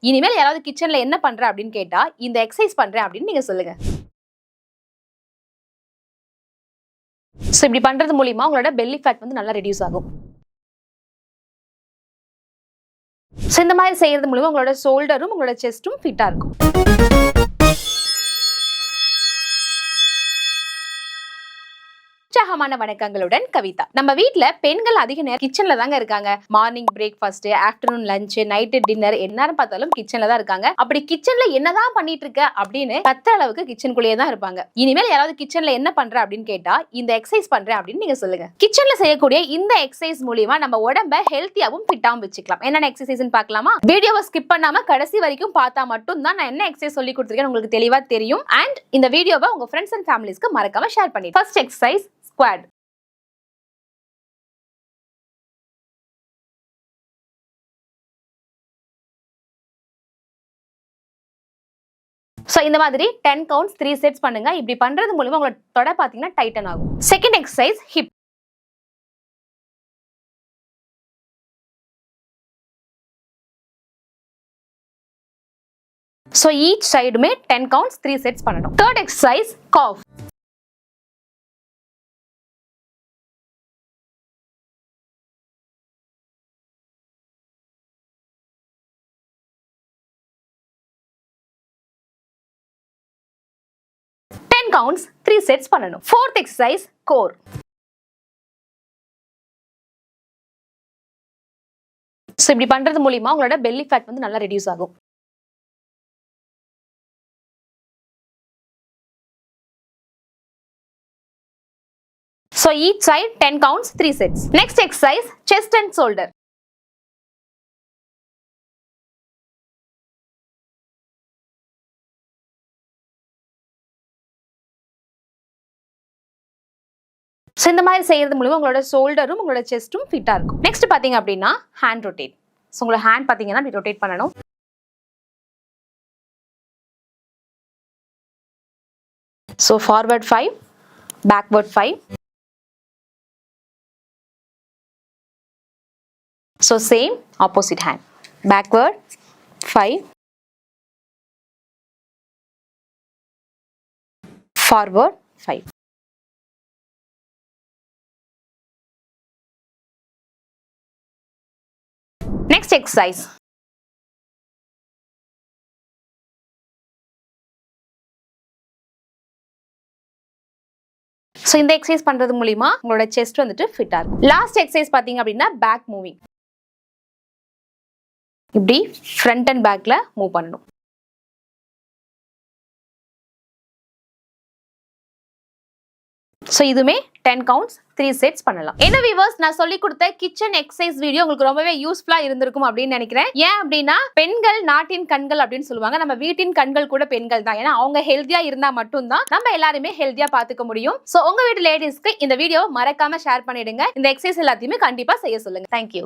இனிமேல் யாராவது கிச்சன்ல என்ன பண்ற அப்படின்னு கேட்டா இந்த எக்ஸசைஸ் பண்றேன் அப்படின்னு நீங்க சொல்லுங்க. சோ இப்படி பண்றது மூலியமா உங்களோட பெல்லி ஃபேட் வந்து நல்லா ரெடியூஸ் ஆகும். சோ இந்த மாதிரி செய்யறது மூலமா உங்களோட ஷோல்டரும் உங்களோட செஸ்டும் ஃபிட்டா இருக்கும். உற்சாகமான வணக்கங்களுடன் கவிதா. நம்ம வீட்ல பெண்கள் அதிக நேரம் கிச்சன்ல தாங்க இருக்காங்க. Morning breakfast, afternoon lunch, night dinner எந்நேரம் பார்த்தாலும் கிச்சன்ல தான் இருக்காங்க. அப்படி கிச்சன்ல என்னதான் பண்ணிட்டு இருக்க அப்படின்னு கத்துற அளவுக்கு கிச்சனுக்குள்ளேயே தான் இருப்பாங்க. இனிமேல் யாராவது கிச்சன்ல என்ன பண்ற அப்படின்னு கேட்டா இந்த எக்ஸசைஸ் பண்றேன் அப்படின்னு நீங்க சொல்லுங்க. கிச்சன்ல செய்யக்கூடிய இந்த எக்ஸசைஸ் மூலியமா நம்ம உடம்ப ஹெல்த்தியாவும் ஃபிட்டாவும் வச்சுக்கலாம். என்னென்ன எக்ஸசைஸ்னு பார்க்கலாமா? வீடியோவை ஸ்கிப் பண்ணாம கடைசி வரைக்கும் பார்த்தா மட்டும் தான் நான் என்ன எக்ஸசைஸ் சொல்லி கொடுத்திருக்கேன் உங்களுக்கு தெளிவா தெரியும். அண்ட் இந்த வீடியோவை உங்க ஃப்ரெண்ட்ஸ் அண்ட் ஃபேமிலிஸ்க்கு மறக்காம ஷேர் பண்ணி. First exercise squad. சோ இந்த மாதிரி 10 கவுண்ட்ஸ் 3 செட்ஸ் பண்ணுங்க. இப்படி பண்றது மூலமா உங்களோட தொட பாத்தீங்கன்னா டைட்டன் ஆகும். Second exercise hip. So each சைடுமே 10 கவுண்ட்ஸ் 3 செட்ஸ் பண்ணணும். Third exercise calf. counts 3 sets பண்ணனும். Fourth exercise core. So இப்படி பண்றது மூலமா உங்களோட belly fat வந்து நல்லா ரெடியூஸ் ஆகும். So each side 10 counts 3 sets. Next exercise chest and shoulder. So இந்த மாதிரி செய்யறது மூலமா உங்களோட ஷோல்டரும் உங்களோட செஸ்டும் ஃபிட்டா இருக்கும். நெக்ஸ்ட் பாத்தீங்க அப்படின்னா ஹேண்ட் ரொட்டேட். சோ உங்களோட ஹேண்ட் பாத்தீங்கன்னா இப்படி ரொட்டேட் பண்ணனும். So forward 5, backward 5. So same opposite hand. Backward 5, forward 5. Next exercise. So இந்த எக்ஸசைஸ் பண்றது மூலமா உங்களோட செஸ்ட் வந்துட்டு ஃபிட்டா இருக்கும். லாஸ்ட் எக்ஸசைஸ் பாத்தீங்க அப்படின்னா பேக் மூவிங். இப்படி ஃப்ரண்ட் அண்ட் பேக்ல மூவ் பண்ணணும். So இதுமே 10 counts 3 sets பண்ணலாம். என்ன வியூவர்ஸ், நான் சொல்லி கொடுத்த கிச்சன் எக்ஸசைஸ் வீடியோ உங்களுக்கு ரொம்பவே யூஸ்ஃபுல்லா இருந்திருக்கும் அப்படின்னு நினைக்கிறேன். ஏன் அப்படின்னா பெண்கள் நாட்டின் கண்கள் அப்படின்னு சொல்லுவாங்க. நம்ம வீட்டின் கண்கள் கூட பெண்கள் தான். ஏன்னா அவங்க ஹெல்த்தியா இருந்தா மட்டும் தான் நம்ம எல்லாருமே ஹெல்த்தியா பாத்துக்க முடியும். சோ உங்க வீட்டு லேடிஸ்க்கு இந்த வீடியோவை மறக்காம ஷேர் பண்ணிடுங்க. இந்த எக்ஸசைஸ் எல்லாத்தையுமே கண்டிப்பா செய்ய சொல்லுங்க. தேங்க்யூ.